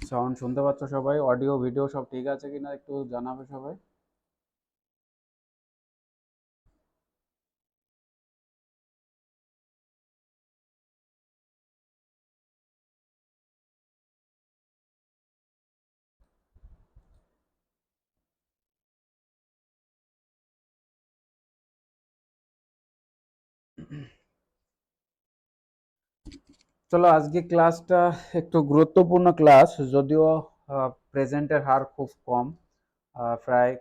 Sound শুনতে পাচ্ছ সবাই? অডিও ভিডিও সব ঠিক আছে কিনা একটু জানাবে সবাই। চলো, আজকে ক্লাসটা একটু গুরুত্বপূর্ণ ক্লাস, যদিও প্রেজেন্টের হার খুব কম। প্রায়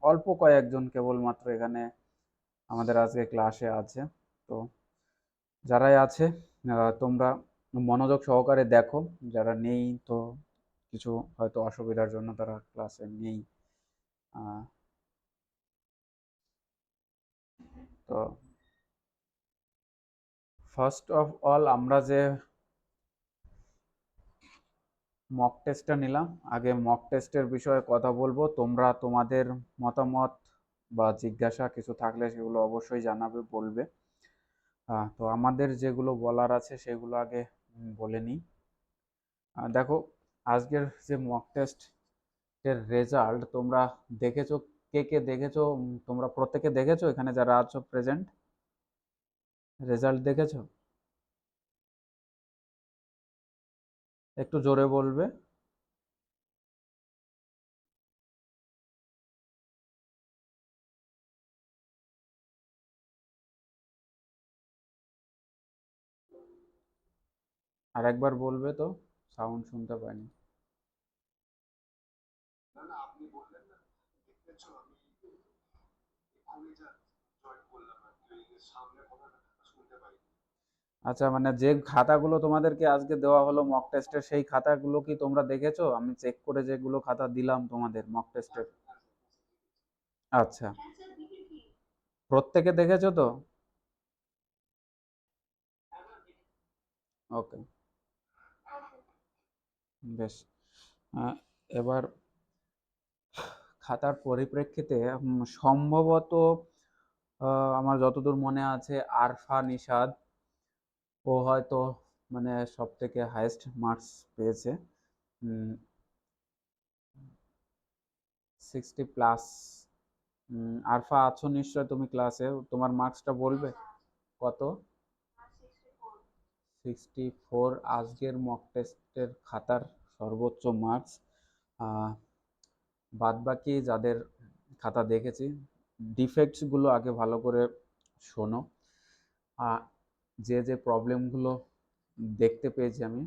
অল্প কয়েকজন কেবলমাত্র এখানে আমাদের আজকে ক্লাসে আছে। তো যারাই আছে তোমরা মনোযোগ সহকারে দেখো। যারা নেই তো কিছু হয়তো অসুবিধার জন্য তারা ক্লাসে নেই। আহ, তো ফার্স্ট অফ অল আমরা যে মক টেস্টটা নিলাম, আগে মক টেস্টের বিষয়ে কথা বলবো। তোমরা তোমাদের মতামত বা জিজ্ঞাসা কিছু থাকলে সেগুলো অবশ্যই জানাবে, বলবে। তো আমাদের যেগুলো বলার আছে সেগুলো আগে বলে নিই। দেখো, আজকের যে মক টেস্ট এর রেজাল্ট তোমরা দেখেছো। কে কে দেখেছো? তোমরা প্রত্যেকে দেখেছো? এখানে যারা আছো প্রেজেন্ট, রেজাল্ট দেখেছো? একটু জোরে বলবে। আর একবার বলবে তো, সাউন্ড শুনতে পাইনি। আচ্ছা, মানে যে খাতাগুলো তোমাদেরকে আজকে দেওয়া হলো মক টেস্টের, সেই খাতাগুলো কি তোমরা দেখেছো? আমি চেক করে যেগুলো খাতা দিলাম তোমাদের মক টেস্টের। আচ্ছা, প্রত্যেকে দেখেছো তো? ওকে, বেশ। আহ, এবার খাতার পরিপ্রেক্ষিতে সম্ভবত আমার যতদূর মনে আছে আরফা নিশাদ, ও হয়তো মানে সব থেকে হাইয়েস্ট মার্কস পেয়েছে। 60+। আরফা আছো নিশ্চয় তুমি ক্লাসে, তোমার মার্কসটা বলবে কত? 64 আজকের মক টেস্টের খাতার সর্বোচ্চ মার্কস। বাদ বাকি যাদের খাতা দেখেছি, ডিফেক্টসগুলো আগে ভালো করে শোনো। আহ, যে যে প্রবলেমগুলো দেখতে পেয়েছি আমি,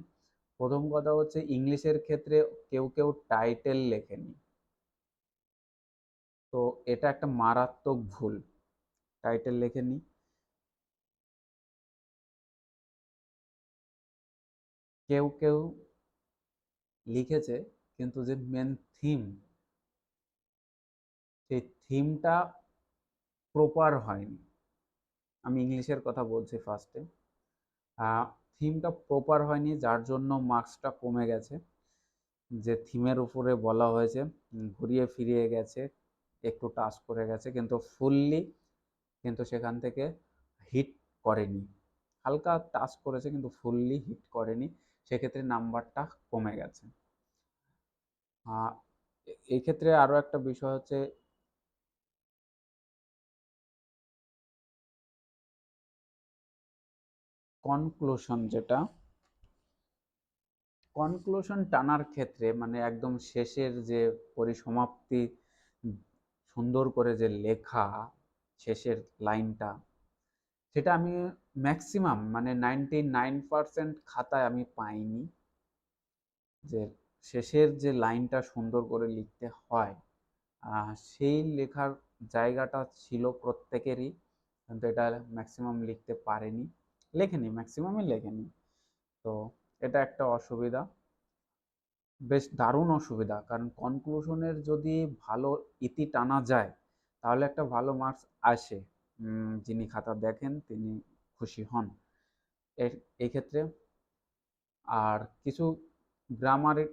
প্রথম কথা হচ্ছে ইংলিশের ক্ষেত্রে কেউ কেউ টাইটেল লেখেনি। তো এটা একটা মারাত্মক ভুল, টাইটেল লেখেনি। কেউ কেউ লিখেছে কিন্তু যে মেন থিম, সেই থিমটা প্রপার হয়নি। আমি ইংলিশের কথা বলছি ফার্স্টে। থিমটা প্রপার হয়নি, যার জন্য মার্কসটা কমে গেছে। যে থিমের উপরে বলা হয়েছে ঘুরিয়ে ফিরিয়ে গেছে, একটু টাচ করে গেছে, কিন্তু ফুললি কিন্তু সেখান থেকে হিট করেনি। হালকা টাচ করেছে কিন্তু ফুললি হিট করেনি, সেক্ষেত্রে নাম্বারটা কমে গেছে। এই ক্ষেত্রে আরো একটা বিষয় হচ্ছে কনক্লুশন, যেটা কনক্লুশন টানার ক্ষেত্রে মানে একদম শেষের যে পরিসমাপ্তি, সুন্দর করে যে লেখা শেষের লাইনটা, সেটা আমি ম্যাক্সিমাম মানে 99% খাতায় আমি পাইনি। যে শেষের যে লাইনটা সুন্দর করে লিখতে হয়, সেই লেখার জায়গাটা ছিল প্রত্যেকেরই, কিন্তু এটা ম্যাক্সিমাম লিখতে পারেনি, লেখেনি, ম্যাক্সিমামই লেখেনি। তো এটা একটা অসুবিধা, বেশ দারুণ অসুবিধা। কারণ কনক্লুশনের যদি ভালো ইতি টানা যায় তাহলে একটা ভালো মার্কস আসে। যিনি খাতা দেখেন তিনি খুশি হন এর এই ক্ষেত্রে। আর কিছু গ্রামারের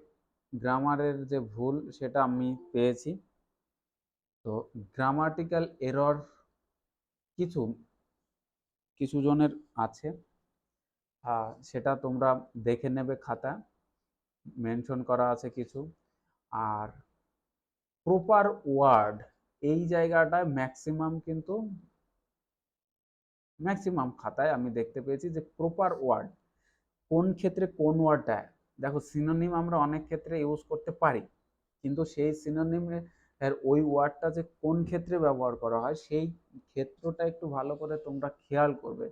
গ্রামারের যে ভুল সেটা আমি পেয়েছি। তো গ্রামাটিক্যাল এরর কিছু কিছু জনের আছে, সেটা তোমরা দেখে নেবে খাতা। মেনশন করা আছে কিছু। আর প্রপার ওয়ার্ড, এই জায়গাটায় ম্যাক্সিমাম খাতায় আমি দেখতে পেয়েছি যে প্রপার ওয়ার্ড কোন ক্ষেত্রে কোন ওয়ার্ডটা। দেখো সিনোনিম আমরা অনেক ক্ষেত্রে ইউজ করতে পারি, কিন্তু সেই সিনোনিমের ওই ওয়ার্ডটা যে কোন ক্ষেত্রে ব্যবহার করা হয় সেই ক্ষেত্রটা একটু ভালো করে তোমরা খেয়াল করবে।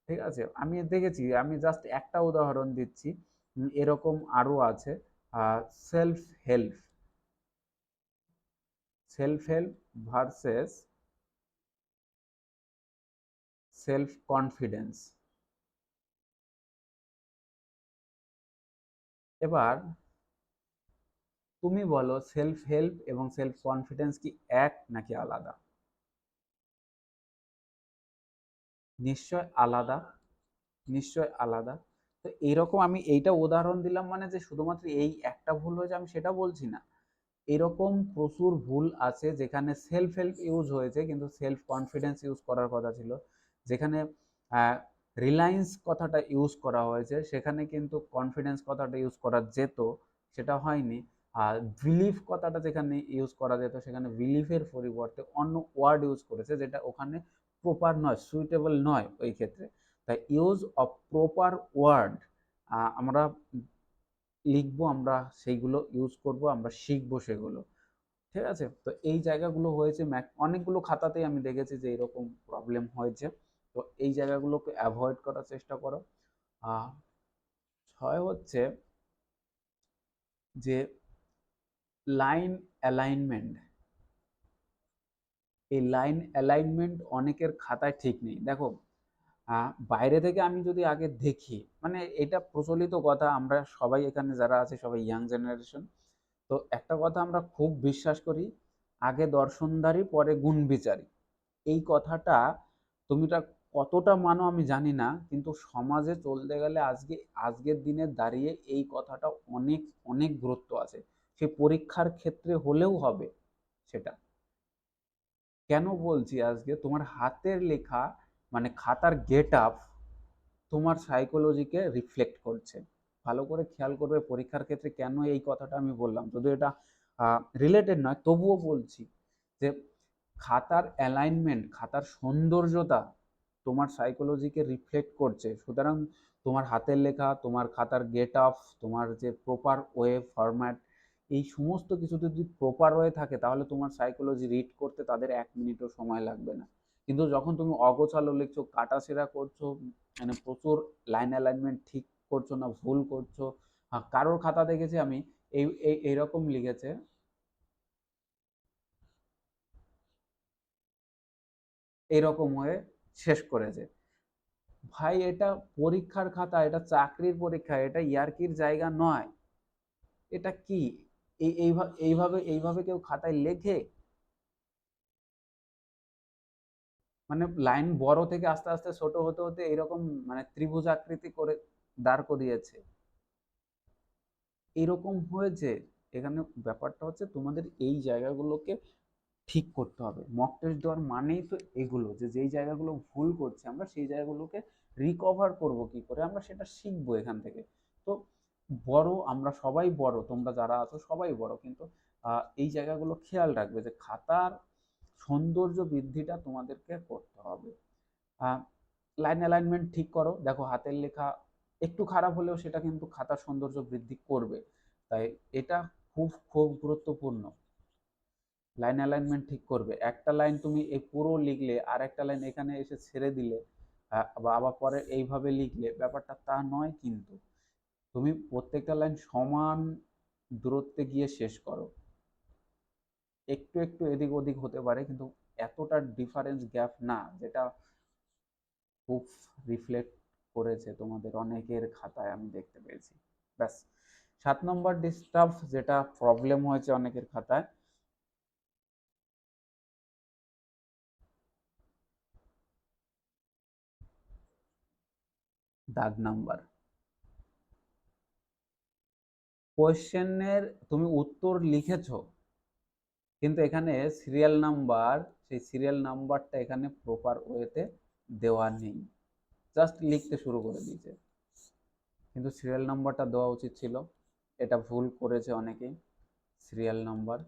ঠিক আছে, আমি দেখেছি, আমি জাস্ট একটা উদাহরণ দিচ্ছি, এরকম আরো আছে। Self help, self help versus self confidence. এবার তুমি বলো সেলফ হেল্প এবং সেলফ কনফিডেন্স কি এক নাকি আলাদা? নিশ্চয় আলাদা, নিশ্চয় আলাদা। তো এরকম আমি এইটা উদাহরণ দিলাম মানে যে শুধুমাত্র এই একটা ভুল হয়েছে আমি সেটা বলছি না। এরকম প্রচুর ভুল আছে যেখানে সেলফ হেল্প ইউজ হয়েছে কিন্তু সেলফ কনফিডেন্স ইউজ করার কথা ছিল। যেখানে রিলায়েন্স কথাটা ইউজ করা হয়েছে সেখানে কিন্তু কনফিডেন্স কথাটা ইউজ করা যেত, সেটা হয়নি। আর বিলিভ কথাটা যেখানে ইউজ করা যেত সেখানে বিলিভের পরিবর্তে অন্য ওয়ার্ড ইউজ করেছে যেটা ওখানে প্রপার নয়, সুইটেবল নয় ওই ক্ষেত্রে। তাই ইউজ অফ প্রপার ওয়ার্ড আমরা লিখবো, আমরা সেইগুলো ইউজ করব, আমরা শিখবো সেগুলো। ঠিক আছে, তো এই জায়গাগুলো হয়েছে অনেকগুলো খাতাতেই আমি দেখেছি যে এরকম প্রবলেম হয়েছে। তো এই জায়গাগুলোকে অ্যাভয়েড করার চেষ্টা করো। আহ 6 হচ্ছে যে লাইন অ্যালাইনমেন্ট। এই লাইন অ্যালাইনমেন্ট অনেকের খাতায় ঠিক নেই। দেখো বাইরে থেকে আমি যদি আগে দেখি, মানে এটা প্রচলিত কথা, আমরা সবাই এখানে যারা আছে সবাই ইয়াং জেনারেশন। তো একটা কথা আমরা খুব বিশ্বাস করি, আগে দর্শনধারী পরে গুণ বিচারী। এই কথাটা তুমিটা কতটা মানো আমি জানি না, কিন্তু সমাজে চলতে গেলে আজকের দিনে দাঁড়িয়ে এই কথাটা অনেক অনেক গুরুত্ব আছে। সে পরীক্ষার ক্ষেত্রে হলেও হবে সেটা। কেন বলছি, আজকে তোমার হাতের লেখা মানে খাতার গেট আপ তোমার সাইকোলজিকে রিফ্লেক্ট করছে। ভালো করে খেয়াল করবে পরীক্ষার ক্ষেত্রে কেন এই কথাটা আমি বললাম, যদি এটা রিলেটেড নয় তবুও বলছি যে খাতার অ্যালাইনমেন্ট, খাতার সৌন্দর্যতা তোমার সাইকোলজিকে রিফ্লেক্ট করছে। সুতরাং তোমার হাতের লেখা, তোমার খাতার গেট আপ, তোমার যে প্রপার ওয়ে ফরম্যাট, এই সমস্ত কিছু যদি প্রপার ওয়ে থাকে তাহলে তোমার সাইকোলজি রিড করতে তাদের 1 মিনিটও সময় লাগবে না। কিন্তু যখন তুমি অগোছালো লিখছো, কাটাছেঁড়া করছো, মানে প্রচুর লাইন অ্যালাইনমেন্ট ঠিক করছো না, ভুল করছো। কারোর খাতা দেখেছি আমি এইরকম লিখেছে, এইরকম হয়ে শেষ করেছে। ভাই এটা পরীক্ষার খাতা, এটা চাকরির পরীক্ষা, এটা ইয়ার্কির জায়গা নয়। এটা কি এইভাবে কেউ খাতায় লেখে? মানে লাইন বড় থেকে আস্তে আস্তে ছোট হতে হতে এরকম মানে ত্রিভুজ আকৃতি করে দাঁড় করিয়েছে, এরকম হয়েছে। এখানে ব্যাপারটা হচ্ছে তোমাদের এই জায়গাগুলোকে ঠিক করতে হবে। মক টেস্ট দেওয়ার মানেই তো এগুলো, যে যেই জায়গাগুলো ভুল করছি আমরা সেই জায়গাগুলোকে রিকভার করব কি করে, আমরা সেটা শিখবো এখান থেকে। তো বড়, আমরা সবাই বড়, তোমরা যারা আছো সবাই বড়, কিন্তু এই জায়গাগুলো খেয়াল রাখবে যে খাতার সৌন্দর্য বৃদ্ধিটা তোমাদেরকে করতে হবে। লাইন অ্যালাইনমেন্ট ঠিক করো। দেখো হাতের লেখা একটু খারাপ হলেও সেটা কিন্তু খাতার সৌন্দর্য বৃদ্ধি করবে। তাই এটা খুব খুব গুরুত্বপূর্ণ। লাইন অ্যালাইনমেন্ট ঠিক করবে। একটা লাইন তুমি এই পুরো লিখলে আর একটা লাইন এখানে এসে ছেড়ে দিলে, বা আবার পরে এইভাবে লিখলে, ব্যাপারটা তা নয় কিন্তু। তুমি প্রত্যেকটা লাইন সমান দূরত্বে গিয়ে শেষ করো। একটু একটু এদিক ওদিক হতে পারে কিন্তু এতটা ডিফারেন্স গ্যাপ না, যেটা খুব রিফ্লেক্ট করেছে তোমাদের অনেকের খাতায় আমি দেখতে পেয়েছি। ব্যাস, 7 নম্বর ডিস্টার্ব যেটা প্রবলেম হয়েছে অনেকের খাতায়, দাগ নাম্বার। কোয়েশ্চেনের তুমি উত্তর লিখেছো কিন্তু এখানে সিরিয়াল নাম্বার, সেই সিরিয়াল নাম্বারটা এখানে প্রপার ওয়েতে দেওয়া নেই, জাস্ট লিখতে শুরু করে দিয়েছে, কিন্তু সিরিয়াল নাম্বারটা দেওয়া উচিত ছিল। এটা ভুল করেছে অনেকেই, সিরিয়াল নাম্বার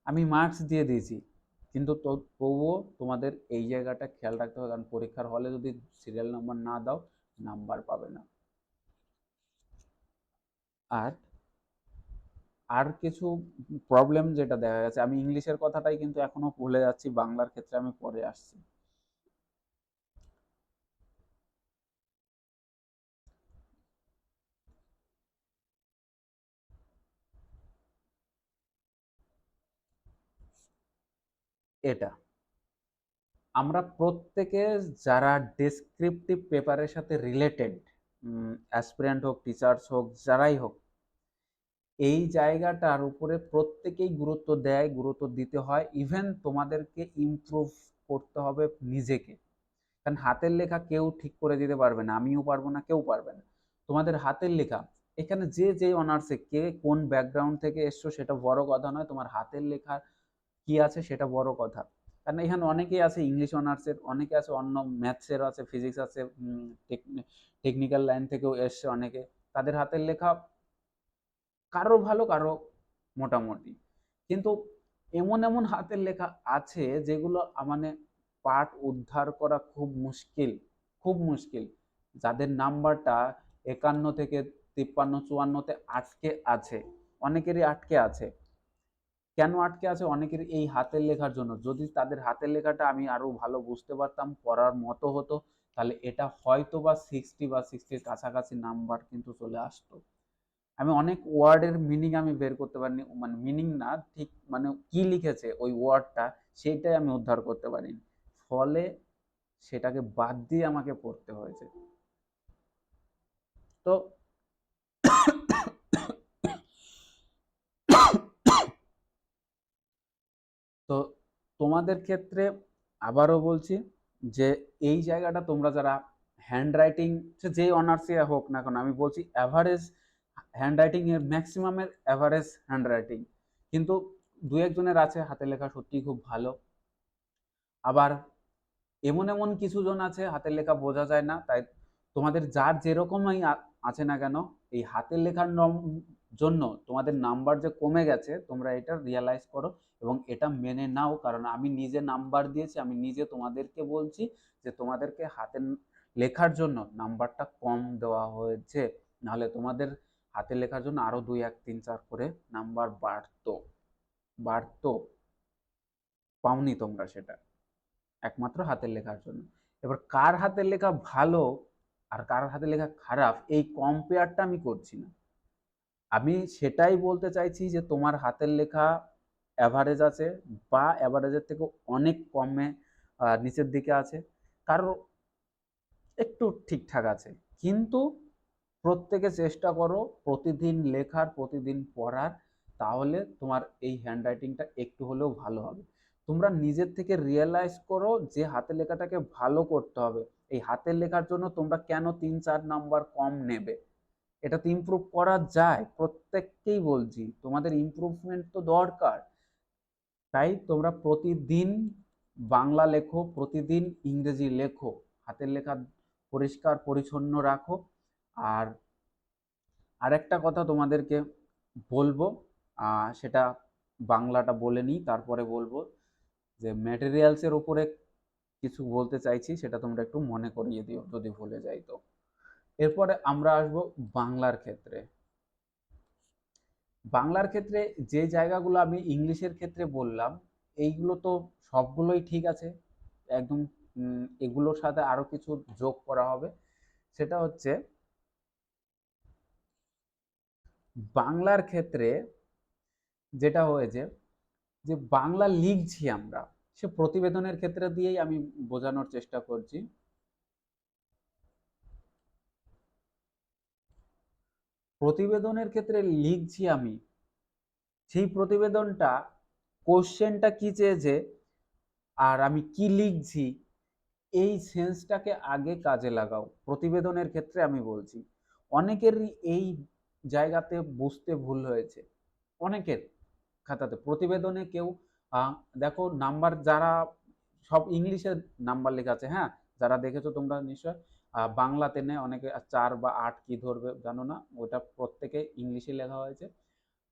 আমি মার্কস দিয়ে দিয়েছি, কিন্তু তবুও তোমাদের এই জায়গাটা খেয়াল রাখতে হবে, কারণ পরীক্ষার হলে যদি সিরিয়াল নাম্বার না দাও নাম্বার পাবে না। আর আর কিছু প্রবলেম যেটা দেখা গেছে, আমি ইংলিশের কথাটাই কিন্তু এখনো ভুলে যাচ্ছি, বাংলার ক্ষেত্রে আমি পরে আসছি। এটা আমরা প্রত্যেকে যারা ডেসক্রিপটিভ পেপারের সাথে রিলেটেড, অ্যাসপিরেন্ট হোক, টিচার্স হোক, যারাই হোক, এই জায়গাটার উপরে প্রত্যেকেই গুরুত্ব দেয়, গুরুত্ব দিতে হয়। ইভেন তোমাদেরকে ইমপ্রুভ করতে হবে নিজেকে, কারণ হাতের লেখা কেউ ঠিক করে দিতে পারবে না, আমিও পারবো না, কেউ পারবে না। তোমাদের হাতের লেখা, এখানে যে যে অনার্সে কে কোন ব্যাকগ্রাউন্ড থেকে এসছো সেটা বড় কথা নয়, তোমার হাতের লেখা কি আছে সেটা বড় কথা। কারণ এখানে অনেকেই আছে ইংলিশ অনার্সের, অনেকে আছে অন্য ম্যাথসের আছে, ফিজিক্স আছে, টেকনিক্যাল লাইন থেকেও এসছে অনেকে। তাদের হাতের লেখা কারো ভালো, কারো মোটামুটি, কিন্তু এমন এমন হাতের লেখা আছে যেগুলো মানে পাঠ উদ্ধার করা খুব মুশকিল, খুব মুশকিল। যাদের নাম্বারটা 51 থেকে 53 54-তে আটকে আছে, অনেকেরই আটকে আছে। কেন আটকে আছে অনেকের? এই হাতের লেখার জন্য। যদি তাদের হাতের লেখাটা আমি আরো ভালো বুঝতে পারতাম, পড়ার মতো হতো, তাহলে এটা হয়তো বা 60 বা 60-র কাছাকাছি নাম্বার কিন্তু চলে আসতো। আমি অনেক ওয়ার্ডের মিনিং আমি বের করতে পারিনি, মানে মিনিং না ঠিক, মানে কি লিখেছে ওই ওয়ার্ডটা সেইটাই আমি উদ্ধার করতে পারিনি, ফলে সেটাকে বাদ দিয়ে আমাকে পড়তে হয়েছে। তো তো তোমাদের ক্ষেত্রে আবারও বলছি যে এই জায়গাটা তোমরা যারা হ্যান্ড রাইটিং, সে যে অনার্সে হোক না কেন, আমি বলছি অ্যাভারেজ হ্যান্ড রাইটিং এর, ম্যাক্সিমামের অ্যাভারেজ হ্যান্ড রাইটিং, কিন্তু দু একজনের আছে হাতের লেখা সত্যিই খুব ভালো। আবার এমন এমন কিছু জন আছে হাতের লেখা বোঝা যায় না। তাই তোমাদের যার যেরকমই আছে না কেন, এই হাতের লেখার জন্য তোমাদের নাম্বার যে কমে গেছে, তোমরা এটা রিয়ালাইজ করো এবং এটা মেনে নাও। কারণ আমি নিজে নাম্বার দিয়েছি, আমি নিজে তোমাদেরকে বলছি যে তোমাদেরকে হাতের লেখার জন্য নাম্বারটা কম দেওয়া হয়েছে, নাহলে তোমাদের হাতের লেখার জন্য আরো 2 1 3 4 করে নাম্বার বাড়তো, বাড়তো। পাওনি তোমরা সেটা একমাত্র হাতের লেখার জন্য। এবার কার হাতের লেখা ভালো আর কার হাতের লেখা খারাপ, এই কম্পেয়ারটা আমি করছি না। আমি সেটাই বলতে চাইছি যে তোমার হাতের লেখা অ্যাভারেজ আছে, বা অ্যাভারেজের থেকে অনেক কমে নিচের দিকে আছে, কারো একটু ঠিকঠাক আছে। কিন্তু প্রত্যেকে চেষ্টা করো প্রতিদিন লেখার, প্রতিদিন পড়ার, তাহলে তোমার এই হ্যান্ড রাইটিংটা একটু হলেও ভালো হবে। তোমরা নিজের থেকে রিয়েলাইজ করো যে হাতের লেখাটাকে ভালো করতে হবে। এই হাতের লেখার জন্য তোমরা কেন 3 4 নাম্বার কম নেবে? এটা তো ইমপ্রুভ করা যায়, প্রত্যেককেই বলছি তোমাদের ইমপ্রুভমেন্ট তো দরকার। তাই তোমরা প্রতিদিন বাংলা লেখো, প্রতিদিন ইংরেজি লেখো, হাতের লেখা পরিষ্কার পরিচ্ছন্ন রাখো। আর আরেকটা কথা তোমাদেরকে বলবো, সেটা বাংলাটা বলে নিই তারপরে বলবো, যে ম্যাটেরিয়ালসের উপরে কিছু বলতে চাইছি, সেটা তোমরা একটু মনে করিয়ে দিও যদি ভুলে যাই তো। এরপরে আমরা আসবো বাংলার ক্ষেত্রে। বাংলার ক্ষেত্রে যে জায়গাগুলো আমি ইংলিশের ক্ষেত্রে বললাম, এইগুলো তো সবগুলোই ঠিক আছে একদম। এগুলোর সাথে আরো কিছু যোগ করা হবে, সেটা হচ্ছে বাংলার ক্ষেত্রে যেটা হয়েছে, যে বাংলা লিখছি আমরা, সে প্রতিবেদনের ক্ষেত্রে দিয়েই আমি বোঝানোর চেষ্টা করছি। প্রতিবেদনের ক্ষেত্রে লিখছি আমি, সেই প্রতিবেদনটা কোশ্চেনটা কি চেয়েছে আর আমি কি লিখছি, এই সেন্সটাকে আগে কাজে লাগাও প্রতিবেদনের ক্ষেত্রে। আমি বলছি অনেকেরই এই জায়গাতে বুঝতে ভুল হয়েছে, অনেকের খাতাতে প্রতিবেদনে কেউ দেখো নাম্বার, যারা সব ইংলিশের নাম্বার লেখা আছে, হ্যাঁ, যারা দেখেছো তোমরা নিশ্চয়। বাংলাতে নেই, অনেকে 4 বা 8 কি ধরবে জানো না, ওটা প্রত্যেকে ইংলিশে লেখা হয়েছে।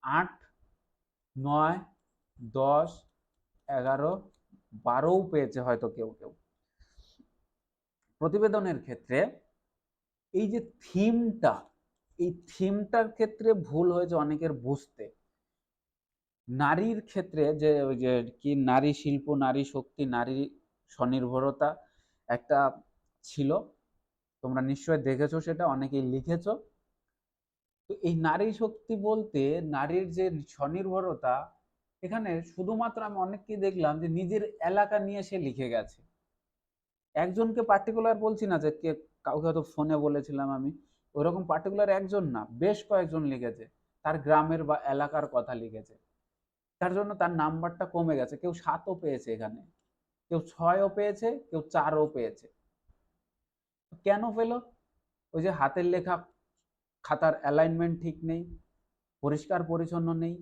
8, 9, 10, 11, 12ও পেয়েছে হয়তো কেউ কেউ। প্রতিবেদনের ক্ষেত্রে এই যে থিমটা, এই থিমটার ক্ষেত্রে ভুল হয়েছে অনেকের বুঝতে। নারীর ক্ষেত্রে যে ওই যে কি নারী শিল্প, নারী শক্তি, নারী স্বনির্ভরতা একটা ছিল, তোমরা নিশ্চয় দেখেছো, সেটা অনেকেই লিখেছো। তো এই নারী শক্তি বলতে নারীর যে স্বনির্ভরতা, এখানে শুধুমাত্র আমি অনেককেই দেখলাম যে নিজের এলাকা নিয়ে সে লিখে গেছে। একজনকে পার্টিকুলার বলছি না যে কে, কাউকে হয়তো ফোনে বলেছিলাম আমি, ওরকম পার্টিকুলার একজন না, বেশ কয়েকজন লিখেছে, তার গ্রামের বা এলাকার কথা লিখেছে। তার জন্য তার নাম্বারটা কমে গেছে। কেউ 7ও পেয়েছে এখানে, কেউ 6ও পেয়েছে, কেউ 4ও পেয়েছে। কেন পেল? ওই যে হাতের লেখা খাতার অ্যালাইনমেন্ট ঠিক নেই, পরিষ্কার পরিচ্ছন্ন নেই,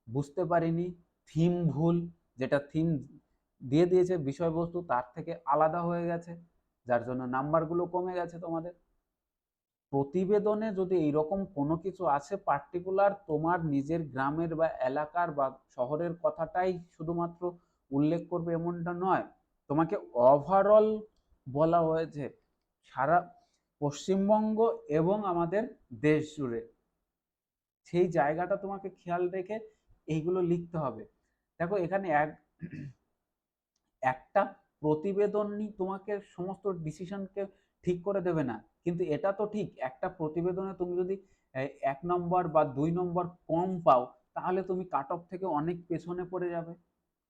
বুঝতে পারিনি, থিম ভুল, যেটা থিম দিয়ে দিয়েছে বিষয়বস্তু তার থেকে আলাদা হয়ে গেছে, যার জন্য নাম্বারগুলো কমে গেছে তোমাদের। প্রতিবেদনে যদি এইরকম কোনো কিছু আছে পার্টিকুলার তোমার নিজের গ্রামের বা এলাকার বা শহরের কথাটাই শুধুমাত্র উল্লেখ করবে এমনটা নয়, তোমাকে ওভারঅল বলা হয়েছে সারা পশ্চিমবঙ্গ এবং আমাদের দেশ জুড়ে। সেই জায়গাটা তোমাকে খেয়াল রেখে এইগুলো লিখতে হবে। দেখো এখানে একটা প্রতিবেদনই তোমাকে সমস্ত ডিসিশনকে ঠিক করে দেবে না, কিন্তু এটা তো ঠিক, একটা প্রতিবেদনে তুমি যদি 1 নম্বর বা 2 নম্বর কম পাও, তাহলে তুমি কাট অফ থেকে অনেক পেছনে পড়ে যাবে।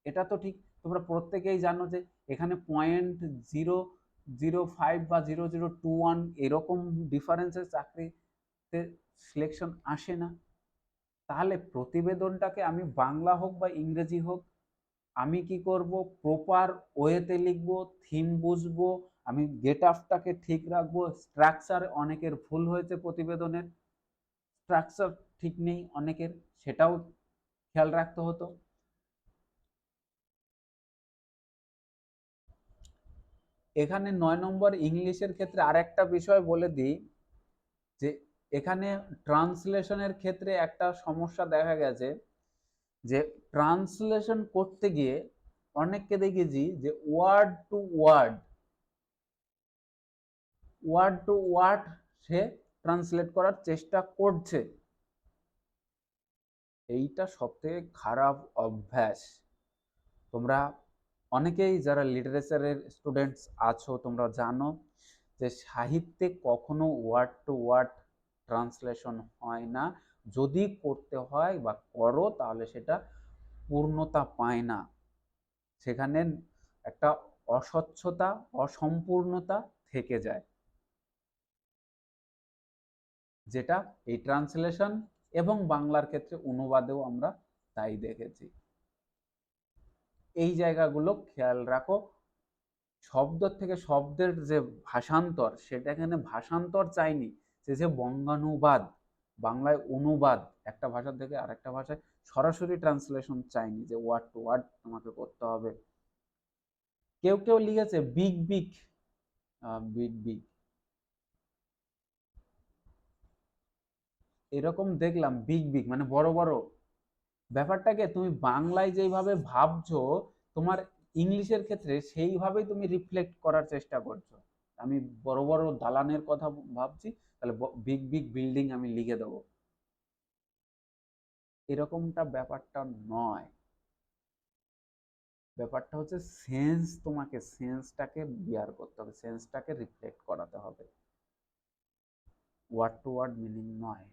এটা তো ঠিক। তোমরা প্রত্যেকেই জানো যে এখানে 0.005 বা 0.021 এরকম ডিফারেন্সের চাকরিতে সিলেকশন আসে না। তাহলে প্রতিবেদনটাকে আমি বাংলা হোক বা ইংরেজি হোক, আমি কি করব, প্রপার ওয়েতে লিখব, থিম বুঝবো, আমি গেট আপটাকে ঠিক রাখবো। স্ট্রাকচার অনেকের ভুল হয়েছে, প্রতিবেদনের স্ট্রাকচার ঠিক নেই অনেকের, সেটাও খেয়াল রাখতে হতো। এখানে 9 নম্বর ইংলিশের ক্ষেত্রে আরেকটা বিষয় বলে দিই, যে এখানে ট্রান্সলেশনের ক্ষেত্রে একটা সমস্যা দেখা গেছে, যে ট্রান্সলেশন করতে গিয়ে অনেককে দেখেছি যে ওয়ার্ড সে ট্রান্সলেট করার চেষ্টা করছে। এইটা সবথেকে খারাপ অভ্যাস। তোমরা অনেকেই যারা লিটারেচারের স্টুডেন্টস আছো তোমরা জানো যে সাহিত্যে কখনো ওয়ার্ড টু ওয়ার্ড ট্রান্সলেশন হয় না। যদি করতে হয় বা করো তাহলে সেটা পূর্ণতা পায় না, সেখানে একটা অস্বচ্ছতা, অসম্পূর্ণতা থেকে যায়, যেটা এই ট্রান্সলেশন এবং বাংলার ক্ষেত্রে অনুবাদেও আমরা তাই দেখেছি। এই জায়গাগুলো খেয়াল রাখো। শব্দ থেকে শব্দের যে ভাষান্তর, সেটা এখানে ভাষান্তর চাইনি, যে বঙ্গানুবাদ, বাংলায় অনুবাদ, একটা ভাষা থেকে আরেকটা ভাষায় সরাসরি ট্রান্সলেশন চাইনি, যে ওয়ার্ড টু ওয়ার্ড তোমাকে করতে হবে। কেউ কেউ লিখেছে বিগ বিগ, বিগ বিগ এরকম দেখলাম, বিগ বিগ মানে বড় বড়। ব্যাপারটাকে তুমি বাংলায় যেইভাবে ভাবছো, তোমার ইংলিশের ক্ষেত্রে সেইভাবেই তুমি রিফ্লেক্ট করার চেষ্টা করছো। আমি বড় বড় দালানের কথা ভাবছি, তাহলে বিগ বিগ বিল্ডিং আমি লিখে দেবো, এরকমটা ব্যাপারটা নয়। ব্যাপারটা হচ্ছে সেন্স, তোমাকে সেন্সটাকে বিয়ার করতে হবে, সেন্সটাকে রিফ্লেক্ট করাতে হবে, ওয়ার্ড টু ওয়ার্ড মিনিং নয়।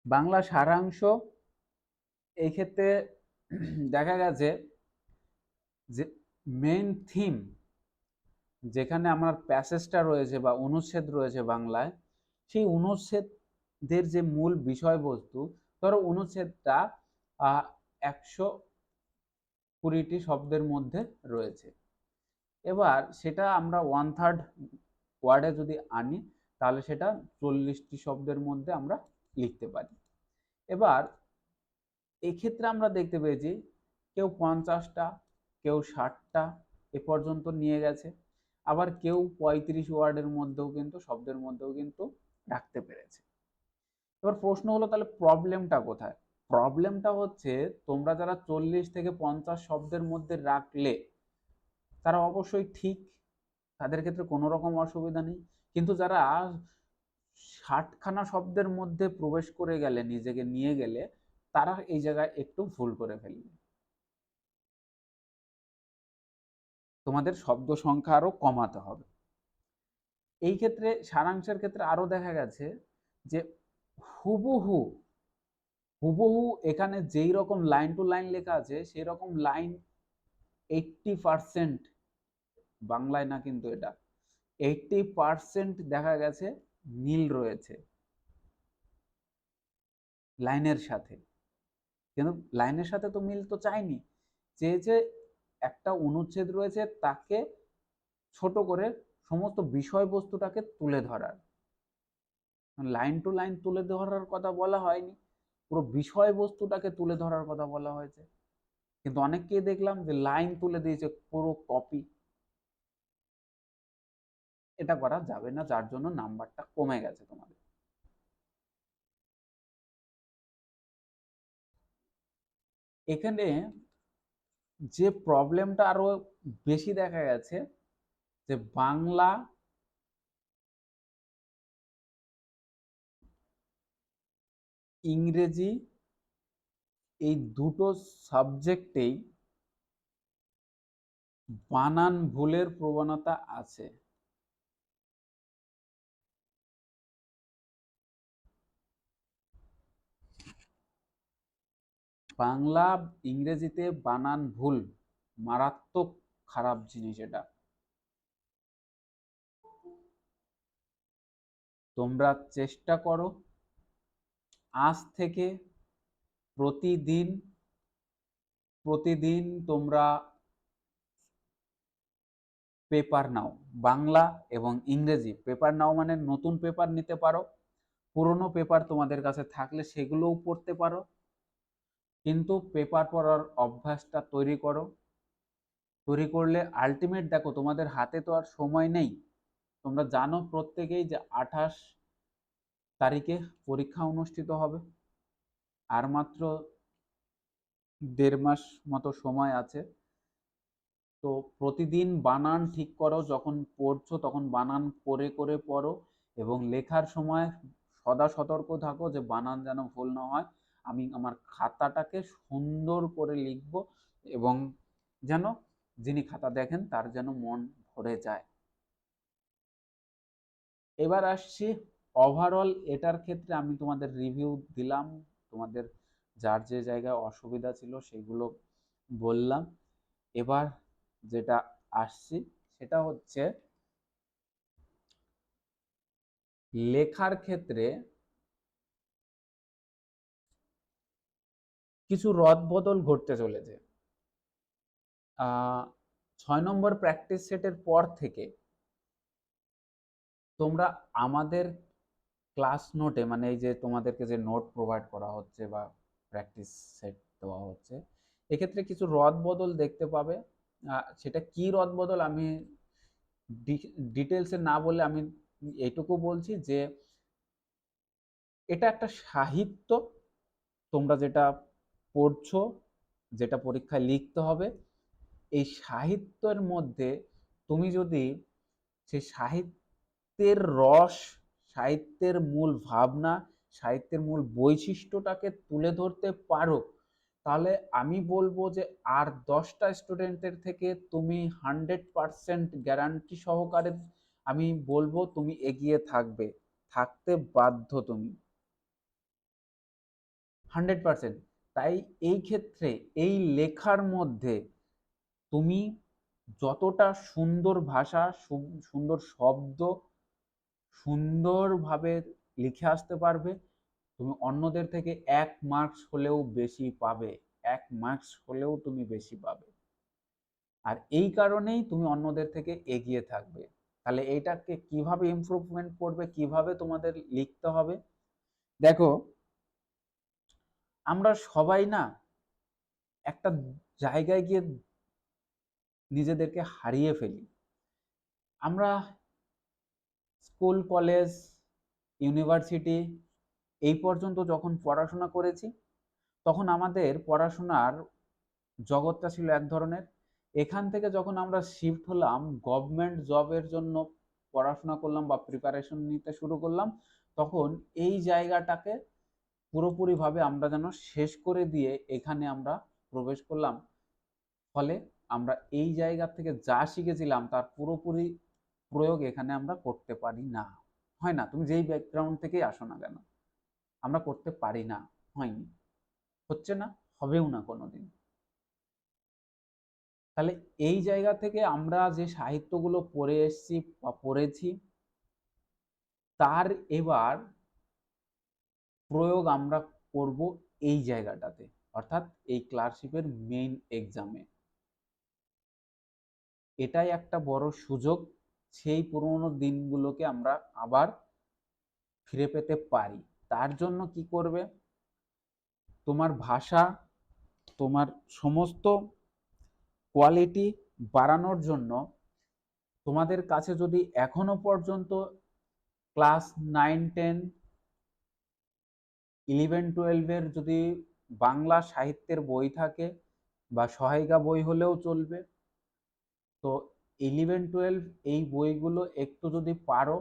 বাংলা সারাংশ এই ক্ষেত্রে দেখা গেছে যে মেইন থিম, যেখানে আমার প্যাসেজটা রয়েছে বা অনুচ্ছেদ রয়েছে বাংলায়, সেই অনুচ্ছেদের যে মূল বিষয়বস্তু, ধরো অনুচ্ছেদটা 120টি শব্দের মধ্যে রয়েছে, এবার সেটা আমরা 1/3 ওয়ার্ডে যদি আনি তাহলে সেটা 40টি শব্দের মধ্যে আমরা লিখতে পারি। এবার এক্ষেত্রে আমরা দেখতে পেয়েছি কেউ 50টা, কেউ 60টা এ পর্যন্ত নিয়ে গেছে, আবার কেউ 35 ওয়ার্ডের মধ্যেও কিন্তু শব্দের মধ্যেও কিন্তু রাখতে পেরেছে। এবার প্রশ্ন হলো তাহলে প্রবলেমটা কোথায়? প্রবলেমটা হচ্ছে তোমরা যারা 40 থেকে 50 শব্দের মধ্যে রাখলে তারা অবশ্যই ঠিক, তাদের ক্ষেত্রে কোনো রকম অসুবিধা নেই। কিন্তু যারা 60খানা শব্দের মধ্যে প্রবেশ করে গেলে, নিজেকে নিয়ে গেলে, তারা এই জায়গায় একটু ভুল করে ফেলবে। তোমাদের শব্দ সংখ্যা আরো কমাতে হবে। এই ক্ষেত্রে সারাংশের ক্ষেত্রে আরো দেখা গেছে যে হুবহু হুবহু এখানে যেই রকম লাইন টু লাইন লেখা আছে সেই রকম লাইন 80% বাংলায় না, কিন্তু এটা 80% দেখা গেছে মিল রয়েছে লাইনের সাথে। কিন্তু লাইনের সাথে তো মিল তো চাইনি, চেয়েছে একটা অনুচ্ছেদ রয়েছে তাকে ছোট করে সমস্ত বিষয়বস্তুটাকে তুলে ধরার। লাইন টু লাইন তুলে ধরার কথা বলা হয়নি, পুরো বিষয়বস্তুটাকে তুলে ধরার কথা বলা হয়েছে। কিন্তু অনেককে দেখলাম যে লাইন তুলে দিয়েছে পুরো কপি। এটা করা যাবে না, যার জন্য নাম্বারটা কমে গেছে তোমাদের। এখানে যে প্রবলেমটা আরো বেশি দেখা গেছে যে বাংলা, ইংরেজি এই দুটো সাবজেক্টেই বানান ভুলের প্রবণতা আছে। বাংলা ইংরেজিতে বানান ভুল মারাত্মক খারাপ জিনিস। এটা তোমরা চেষ্টা করো আজ থেকে প্রতিদিন প্রতিদিন তোমরা পেপার নাও, বাংলা এবং ইংরেজি পেপার নাও, মানে নতুন পেপার নিতে পারো, পুরনো পেপার তোমাদের কাছে থাকলে সেগুলোও পড়তে পারো, কিন্তু পেপার পড়ার অভ্যাসটা তৈরি করো। তৈরি করলে আলটিমেট দেখো তোমাদের হাতে তো আর সময় নেই। তোমরা জানো প্রত্যেকেই যে 28 তারিখে পরীক্ষা অনুষ্ঠিত হবে, আর মাত্র 1.5 মাস মতো সময় আছে। তো প্রতিদিন বানান ঠিক করো, যখন পড়ছো তখন বানান করে করে পড়ো, এবং লেখার সময় সদা সতর্ক থাকো যে বানান যেন ভুল না হয়। আমি আমার খাতাটাকে সুন্দর করে লিখবো, এবং যেন যিনি খাতা দেখেন তার যেন মন ভরে যায়। এবার আসছি ওভারঅল এটার ক্ষেত্রে আমি তোমাদের রিভিউ দিলাম, তোমাদের যার যে জায়গায় অসুবিধা ছিল সেগুলো বললাম। এবার যেটা আসছি সেটা হচ্ছে লেখার ক্ষেত্রে কিছু রদবদল ঘটতে চলেছে। 6 নম্বর প্র্যাকটিস সেটের পর থেকে তোমরা আমাদের ক্লাস নোটে, মানে এই যে তোমাদেরকে যে নোট প্রোভাইড করা হচ্ছে বা প্র্যাকটিস সেট দেওয়া হচ্ছে, এক্ষেত্রে কিছু রদবদল দেখতে পাবে। সেটা কি রদবদল আমি ডিটেলসে না বলে আমি এইটুকু বলছি যে এটা একটা সাহিত্য। তোমরা যেটা পড়ছো, যেটা পরীক্ষায় লিখতে হবে, এই সাহিত্যের মধ্যে তুমি যদি সেই সাহিত্যের রস, সাহিত্যের মূল ভাবনা, সাহিত্যের মূল বৈশিষ্ট্যটাকে তুলে ধরতে পারো, তাহলে আমি বলবো যে আর 10টা স্টুডেন্টের থেকে তুমি 100% গ্যারান্টি সহকারে আমি বলবো তুমি এগিয়ে থাকবে, থাকতে বাধ্য তুমি 100%। তাই এই ক্ষেত্রে এই লেখার মধ্যে তুমি যতটা সুন্দর ভাষা, সুন্দর শব্দ সুন্দরভাবে লিখে আসতে পারবে, তুমি অন্যদের থেকে 1 মার্কস হলেও বেশি পাবে, 1 মার্কস হলেও তুমি বেশি পাবে। আর এই কারণেই তুমি অন্যদের থেকে এগিয়ে থাকবে। তাহলে এইটাকে কিভাবে ইমপ্রুভমেন্ট করবে, কিভাবে তোমাদের লিখতে হবে? দেখো, আমরা সবাই না একটা জায়গায় গিয়ে নিজেদেরকে হারিয়ে ফেলি। আমরা স্কুল, কলেজ, ইউনিভার্সিটি এই পর্যন্ত যখন পড়াশোনা করেছি, তখন আমাদের পড়াশোনার জগৎটা ছিল এক ধরনের। এখান থেকে যখন আমরা শিফট হলাম, গভর্নমেন্ট জবের জন্য পড়াশোনা করলাম বা প্রিপারেশন নিতে শুরু করলাম, তখন এই জায়গাটাকে পুরোপুরিভাবে আমরা যেন শেষ করে দিয়ে এখানে আমরা প্রবেশ করলাম। ফলে আমরা এই জায়গা থেকে যা শিখেছিলাম তার পুরোপুরি প্রয়োগ এখানে আমরা করতে পারি না। হয় না? তুমি যেই ব্যাকগ্রাউন্ড থেকেই আসো না কেন, আমরা করতে পারি না। হয়নি, হচ্ছে না, হবেও না কোনোদিন। তাহলে এই জায়গা থেকে আমরা যে সাহিত্যগুলো পড়ে এসেছি বা পড়েছি, তার এবার প্রয়োগ আমরা করব এই জায়গাটাতে, অর্থাৎ এই ক্লার্কশিপের মেইন এক্সামে। এটাই একটা বড় সুযোগ, সেই পুরোনো দিনগুলোকে আমরা আবার ফিরে পেতে পারি। তার জন্য কি করবে? তোমার ভাষা, তোমার সমস্ত কোয়ালিটি বাড়ানোর জন্য তোমাদের কাছে যদি এখনো পর্যন্ত ক্লাস 9, 10, 11, 12 যদি বাংলা সাহিত্যের বই থাকে বা সহায়িকা বই হলেও চলবে, তো 11, 12 এই বইগুলো একটু যদি পারো,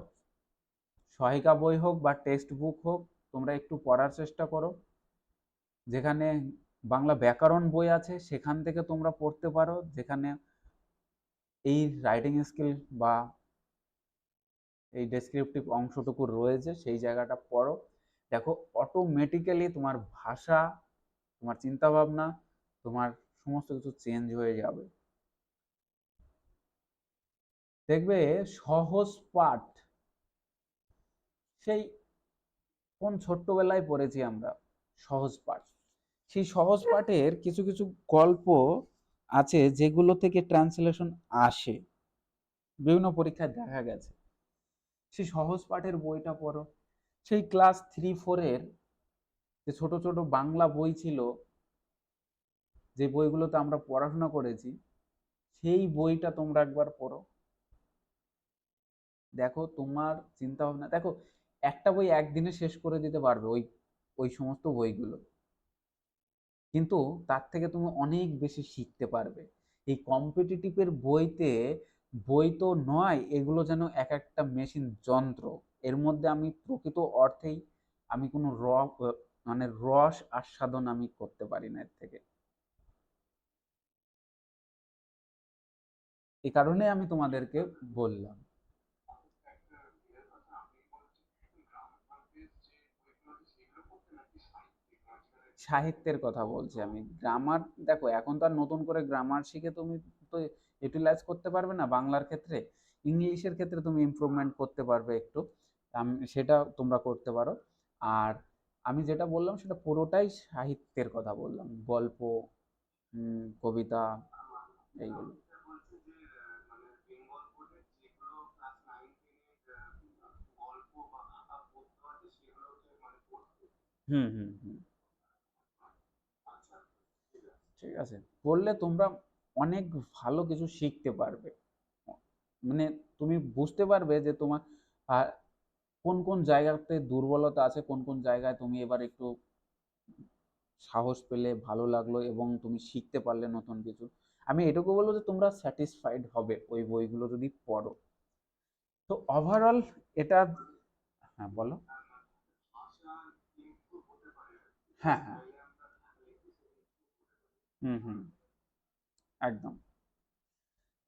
সহায়িকা বই হোক বা টেক্সট বুক হোক, তোমরা একটু পড়ার চেষ্টা করো। যেখানে বাংলা ব্যাকরণ বই আছে সেখান থেকে তোমরা পড়তে পারো, যেখানে এই রাইটিং স্কিল বা এই ডেসক্রিপটিভ অংশটুকু রয়েছে, সেই জায়গাটা পড়ো। দেখো, অটোমেটিক্যালি তোমার ভাষা, তোমার চিন্তা ভাবনা, তোমার সমস্ত কিছু চেঞ্জ হয়ে যাবে। দেখবে সহজ পাঠ, সেই কোন ছোট্টবেলায় পড়েছি আমরা সহজ পাঠ, সেই সহজ পাঠের কিছু কিছু গল্প আছে যেগুলো থেকে ট্রান্সলেশন আসে, বিভিন্ন পরীক্ষায় দেখা গেছে। সেই সহজ পাঠের বইটা পড়ো। সেই ক্লাস 3, 4-এর যে ছোট ছোট বাংলা বই ছিল, যে বইগুলোতে আমরা পড়াশোনা করেছি, সেই বইটা তোমরা একবার পড়ো। দেখো তোমার চিন্তা ভাবনা, দেখো একটা বই একদিনে শেষ করে দিতে পারবে ওই ওই সমস্ত বইগুলো, কিন্তু তার থেকে তুমি অনেক বেশি শিখতে পারবে। এই কম্পিটিটিভের বইতে, বই তো নয় এগুলো, যেন এক একটা মেশিন যন্ত্র। এর মধ্যে আমি প্রকৃত অর্থেই আমি কোনো মানে রস আস্বাদন আমি করতে পারি না এর থেকে। এই কারণে আমি তোমাদেরকে বললাম। সাহিত্যের কথা বলছি আমি, গ্রামার দেখো এখন তো আর নতুন করে গ্রামার শিখে তুমি তো ইউটিলাইজ করতে পারবে না বাংলার ক্ষেত্রে। ইংলিশের ক্ষেত্রে তুমি ইমপ্রুভমেন্ট করতে পারবে একটু, সেটা তোমরা করতে পারো। আর আমি যেটা বললাম সেটা পুরোটাই সাহিত্যের কথা বললাম, গল্প, কবিতা, এইগুলো। হুম, হুম, হুম। ঠিক আছে, পড়লে তোমরা অনেক ভালো কিছু শিখতে পারবে। মানে তুমি বুঝতে পারবে যে তোমার আহ, কোন কোন জায়গাতে দুর্বলতা আছে, কোন কোন জায়গায় তুমি এবার একটু সাহস পেলে, ভালো লাগলো এবং তুমি শিখতে পারলে নতুন কিছু। আমি এটুকু বলবো যে তোমরা স্যাটিসফাইড হবে ওই বইগুলো যদি পড়ো। তো ওভারঅল এটা। হ্যাঁ, বলো। হ্যাঁ, হ্যাঁ। হুম, হুম। একদম,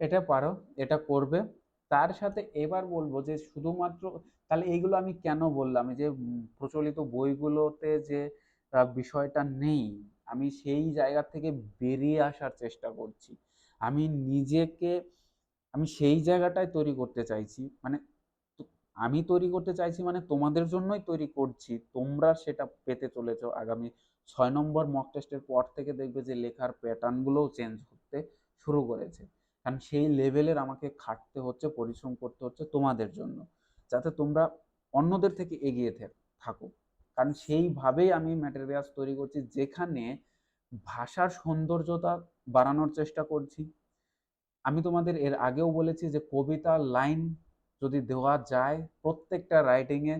এটা পারো, এটা করবে। তার সাথে এবার বলবো যে শুধুমাত্র, তাহলে এইগুলো আমি কেন বললাম, এই যে প্রচলিত বইগুলোতে যে বিষয়টা নেই, আমি সেই জায়গা থেকে বেরিয়ে আসার চেষ্টা করছি। আমি নিজেকে, আমি সেই জায়গাটায় তৈরি করতে চাইছি, মানে আমি তৈরি করতে চাইছি মানে তোমাদের জন্যই তৈরি করছি। তোমরা সেটা পেতে চলেছো আগামী 6 নম্বর মক টেস্টের পর থেকে, দেখবে যে লেখার প্যাটার্ন গুলোও চেঞ্জ করতে শুরু করেছে। কারণ সেই লেভেলের আমাকে খাটতে হচ্ছে, পরিশ্রম করতে হচ্ছে তোমাদের জন্য, যাতে তোমরা অন্যদের থেকে এগিয়ে থাকো। কারণ সেইভাবেই আমি ম্যাটেরিয়ালস তৈরি করছি, যেখানে ভাষার সৌন্দর্যতা বাড়ানোর চেষ্টা করছি। আমি তোমাদের এর আগেও বলেছি যে কবিতার লাইন যদি দেওয়া যায়, প্রত্যেকটা রাইটিংয়ে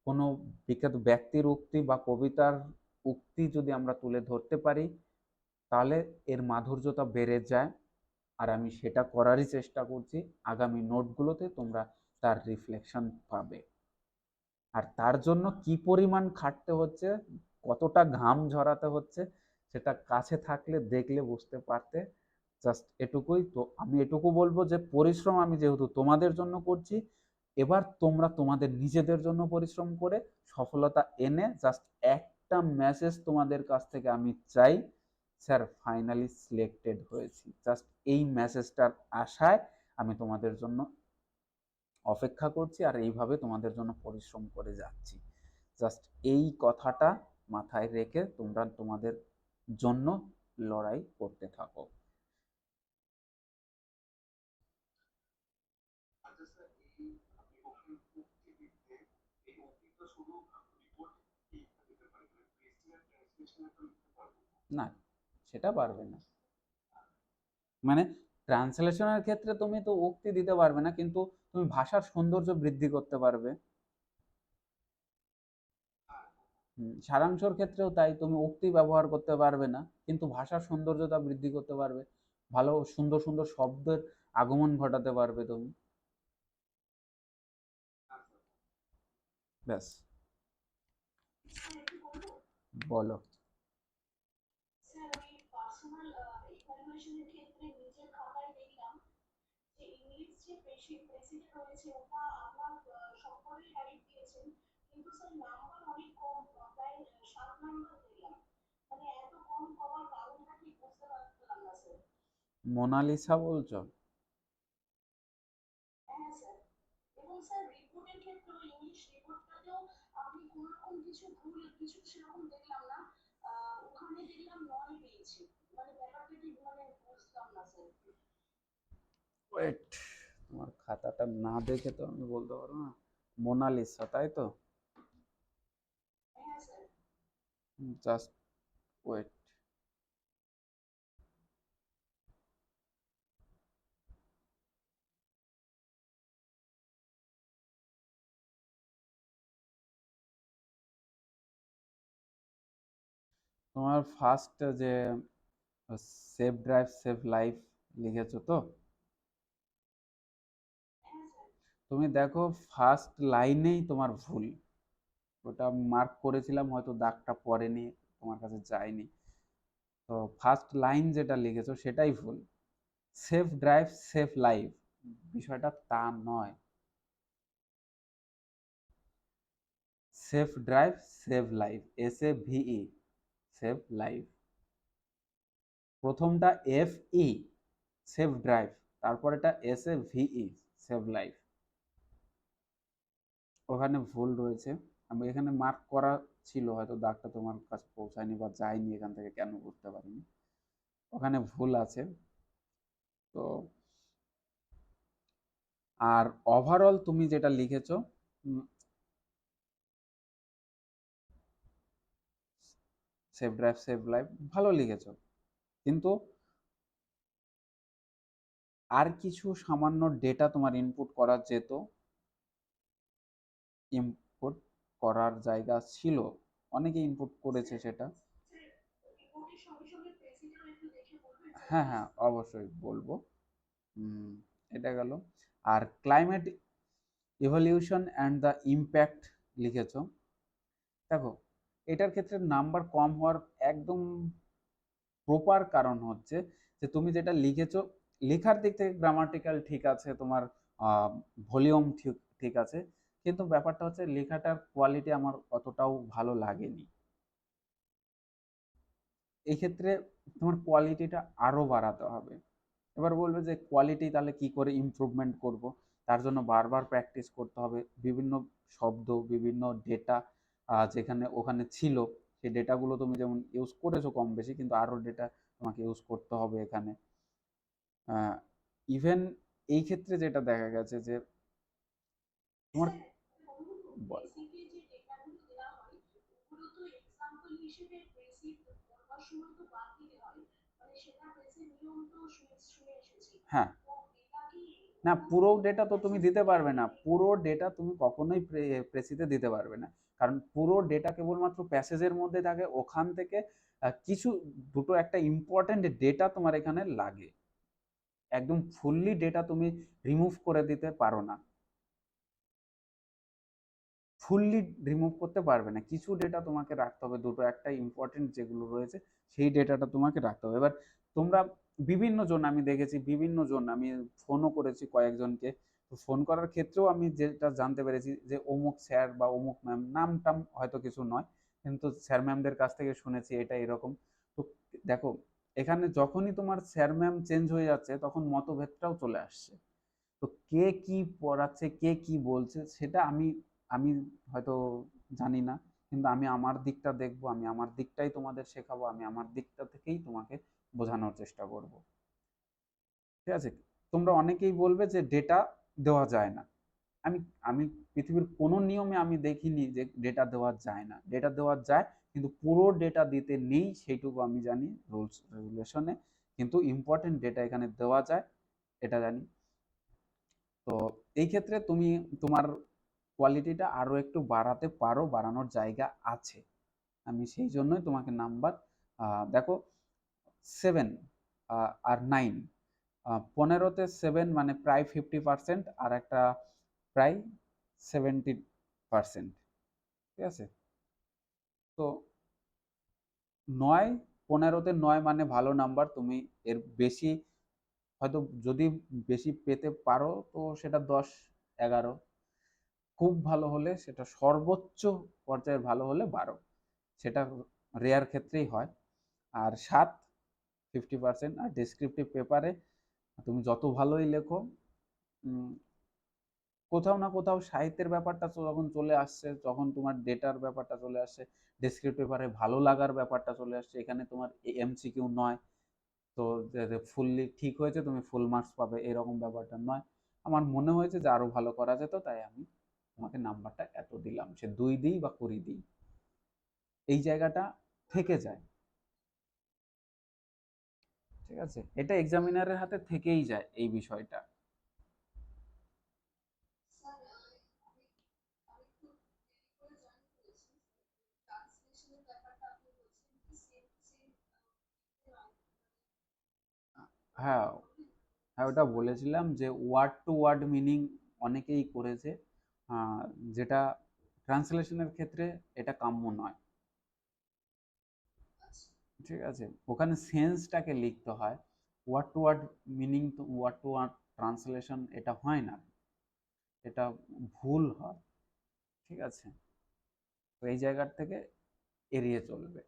কোনো বিখ্যাত ব্যক্তির উক্তি বা কবিতার উক্তি যদি আমরা তুলে ধরতে পারি, তাহলে এর মাধুর্যতা বেড়ে যায়। আর আমি সেটা করারই চেষ্টা করছি। আগামী নোটগুলোতে তোমরা তার রিফ্লেকশন পাবে। আর তার জন্য কি পরিমাণ খাটতে হচ্ছে, কতটা ঘাম ঝরাতে হচ্ছে, সেটা কাছে থাকলে দেখলে বুঝতে পারতে। জাস্ট এটুকুই। তো আমি এটুকু বলবো যে পরিশ্রম আমি যেহেতু তোমাদের জন্য করছি, এবার তোমরা তোমাদের নিজেদের জন্য পরিশ্রম করে সফলতা এনে জাস্ট একটা মেসেজ তোমাদের কাছ থেকে আমি চাই, স্যার ফাইনালি সিলেক্টেড হয়েছি। জাস্ট এই মেসেজটার আশায় আমি তোমাদের জন্য অপেক্ষা করছি, আর এইভাবে তোমাদের জন্য পরিশ্রম করে যাচ্ছি। জাস্ট এই কথাটা মাথায় রেখে তোমরা তোমাদের জন্য লড়াই করতে থাকো। না, সেটা পারবে না। মানে ট্রান্সলেশনের ক্ষেত্রে তুমি তো উক্তি দিতে পারবে না, কিন্তু তুমি ভাষার সৌন্দর্য বৃদ্ধি করতে পারবে। সারাংশর ক্ষেত্রেও তাই, তুমি উক্তি ব্যবহার করতে পারবে না, কিন্তু ভাষার সৌন্দর্যতা বৃদ্ধি করতে পারবে। ভালো সুন্দর সুন্দর শব্দের আগমন ঘটাতে পারবে তুমি। ব্যাস। বলো। মোনালিসা বলছো? ওয়েট, তোমার খাতাটা না দেখে তো আমি বলতে পারবো না। মোনালিসা, তাই তো? Just wait. তোমার ফার্স্ট যে সেভ ড্রাইভ সেভ লাইফ লিখেছো তো? তুমি দেখো ফার্স্ট লাইনেই তোমার ভুল। ওটা মার্ক করেছিলাম, হয়তো দাগটা পড়েনি, তোমার কাছে যায়নি। তো ফার্স্ট লাইন যেটা লিখেছো সেটাই ভুল। সেভ ড্রাইভ সেভ লাইফ, বিষয়টা তা নয়। Save drive save life, SAVE, save life. প্রথমটা FE, সেভ ড্রাইভ, তারপর এটা SAVE, সেভ লাইফ। ওখানে ভুল রয়েছে। আমি এখানে মার্ক করা ছিল, হয়তো দাগটা তোমার কাছে পৌঁছায়নি বা যায়নি এখান থেকে, কেন বুঝতে পারিনি। ওখানে ভুল আছে। তো আর ওভারঅল তুমি যেটা লিখেছো, সেভ ড্রাইভ সেভ লাইফ, ভালো লিখেছো, কিন্তু আর কিছু সামান্য ডেটা তোমার ইনপুট করা যেত, ইনপুট করার জায়গা ছিল। অনেকে ইনপুট করেছে সেটা। হ্যাঁ হ্যাঁ, অবশ্যই বলবো। এটা গেল। আর climate evolution and the impact লিখেছো। দেখো, এটার ক্ষেত্রে নাম্বার কম হওয়ার একদম প্রপার কারণ হচ্ছে যে তুমি যেটা লিখেছো, লেখার দিক থেকে গ্রামাটিক্যাল ঠিক আছে, তোমার ভলিউম ঠিক ঠিক আছে, কিন্তু ব্যাপারটা হচ্ছে লেখাটার কোয়ালিটি আমার অতটাও ভালো লাগেনি। এই ক্ষেত্রে তোমার কোয়ালিটিটা আরো বাড়াতে হবে। এবার বলবে যে কোয়ালিটি তাহলে কি করে ইমপ্রুভমেন্ট করব? তার জন্য বারবার প্র্যাকটিস করতে হবে। বিভিন্ন শব্দ, বিভিন্ন ডেটা যেখানে ওখানে ছিল, সেই ডেটাগুলো তুমি যেমন ইউজ করেছো কম বেশি, কিন্তু আরও ডেটা তোমাকে ইউজ করতে হবে এখানে। ইভেন এই ক্ষেত্রে যেটা দেখা গেছে যে তোমার বল। হ্যাঁ, না পুরো ডেটা তো তুমি দিতে পারবে না, পুরো ডেটা তুমি কখনোই প্রেসিতে দিতে পারবে না, কারণ পুরো ডেটা কেবলমাত্র প্যাসেজের মধ্যে থাকে, ওখান থেকে কিছু দুটো একটা ইম্পর্টেন্ট ডেটা তোমার এখানে লাগে, একদম ফুললি ডেটা তুমি রিমুভ করে দিতে পারো না, ফুললি রিমুভ করতে পারবে না, কিছু ডেটা তোমাকে রাখতে হবে, দুটো একটা ইম্পর্টেন্ট যেগুলো রয়েছে সেই ডেটাটা তোমাকে রাখতে হবে। এবার তোমরা বিভিন্ন জন, আমি দেখেছি বিভিন্ন জন, আমি ফোনও করেছি কয়েকজনকে, তো ফোন করার ক্ষেত্রেও আমি যেটা জানতে পেরেছি যে অমুক স্যার বা অমুক ম্যাম, নাম টাম হয়তো কিছু নয়, কিন্তু স্যার ম্যামদের কাছ থেকে শুনেছি এটা এরকম। তো দেখো, এখানে যখনই তোমার স্যার ম্যাম চেঞ্জ হয়ে যাচ্ছে তখন মতভেদটাও চলে আসছে। তো কে কি পড়াচ্ছে, কে কি বলছে সেটা আমি আমি হয়তো জানি না, কিন্তু আমি আমার দিকটা দেখবো, আমি আমার দিকটাই তোমাদের শেখাবো, আমি আমার দিকটা থেকেই তোমাকে বোঝানোর চেষ্টা করব। ঠিক আছে? তোমরা অনেকেই বলবে যে ডেটা দেওয়া যায় না। আমি আমি পৃথিবীর কোনো নিয়মে আমি দেখিনি যে ডেটা দেওয়া যায় না, ডেটা দেওয়া যায়, কিন্তু পুরো ডেটা দিতে নেই সেইটুকু আমি জানি রুলস রেগুলেশনে, কিন্তু ইম্পর্টেন্ট ডেটা এখানে দেওয়া যায় এটা জানি। তো এই ক্ষেত্রে তুমি তোমার কোয়ালিটিটা আরো একটু বাড়াতে পারো, বাড়ানোর জায়গা আছে, আমি সেই জন্যই তোমাকে নাম্বার দেখো 7 আর 9, 15-তে 7 মানে প্রায় 50%, আর একটা প্রায় 70%। ঠিক আছে? তো 9, 15-তে 9 মানে ভালো নাম্বার, তুমি এর বেশি হয়তো যদি বেশি পেতে পারো তো সেটা 10, 11, খুব ভালো হলে সেটা সর্বোচ্চ পর্যায়ে ভালো হলে 12, সেটা রেয়ার ক্ষেত্রেই হয়। আর 7 50%। আর ডেসক্রিপটিভ পেপারে তুমি যত ভালোই লেখো, কোথাও না কোথাও সাহিত্যের ব্যাপারটা যখন চলে আসছে, যখন তোমার ডেটার ব্যাপারটা চলে আসছে, ডেসক্রিপটিভ পেপারে ভালো লাগার ব্যাপারটা চলে আসছে, এখানে তোমার এমসিকিউ নয়, তো ফুললি ঠিক হয়েছে তুমি ফুল মার্কস পাবে এরকম ব্যাপারটা নয়। আমার মনে হয়েছে যে আরো ভালো করা যেত, তাই আমি তোমাকে নাম্বারটা এত দিলাম, সে 2 দিই বা 20 দিই, এই জায়গাটা থেকে যায়। ঠিক আছে? এটা এক্সামিনারের হাতে থেকেই যায় এই বিষয়টা। হ্যাঁ, হ্যাঁ, ওটা বলেছিলাম যে ওয়ার্ড টু ওয়ার্ড মিনিং অনেকেই করেছে, আহ, যেটা ট্রান্সলেশনের ক্ষেত্রে এটা কাম্য নয়। ঠিক আছে? ওখানে সেন্সটাকে লিখতে হয়, ওয়ার্ড টু ওয়ার্ড মিনিং, তো ওয়ার্ড টু ওয়ার্ড ট্রান্সলেশন এটা হয় না, এটা ভুল হয়। ঠিক আছে? তো এই জায়গার থেকে এড়িয়ে চলবে।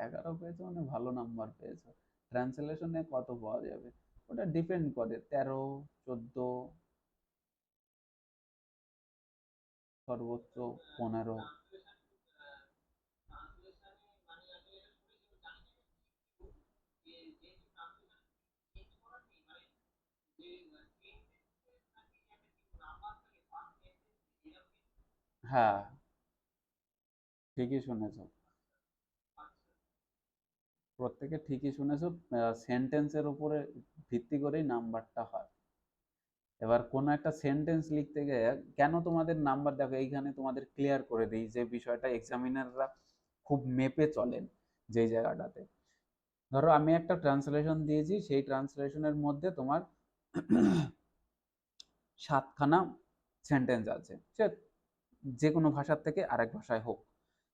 এগারো পেয়েছো মানে ভালো নাম্বার পেয়েছো, ট্রান্সলেশনে কত পাওয়া যাবে ওটা ডিপেন্ড করে, 13, 14, সর্বোচ্চ 15। হ্যাঁ, ঠিকই শুনেছো, প্রত্যেকে ঠিকই শুনেছো, সেন্টেন্সের উপরে ভিত্তি করেই নাম্বারটা হয়। এবার কোনো একটা সেন্টেন্স লিখতে গিয়ে কেন তোমাদের নাম্বার, দেখো এইখানে তোমাদের ক্লিয়ার করে দিই যে বিষয়টা এক্সামিনাররা খুব মেপে চলেন যেই জায়গাটাতে, ধরো আমি একটা ট্রান্সলেশন দিয়েছি, সেই ট্রান্সলেশনের মধ্যে তোমার 7খানা সেন্টেন্স আছে, সে যে কোনো ভাষার থেকে আরেক ভাষায় হোক,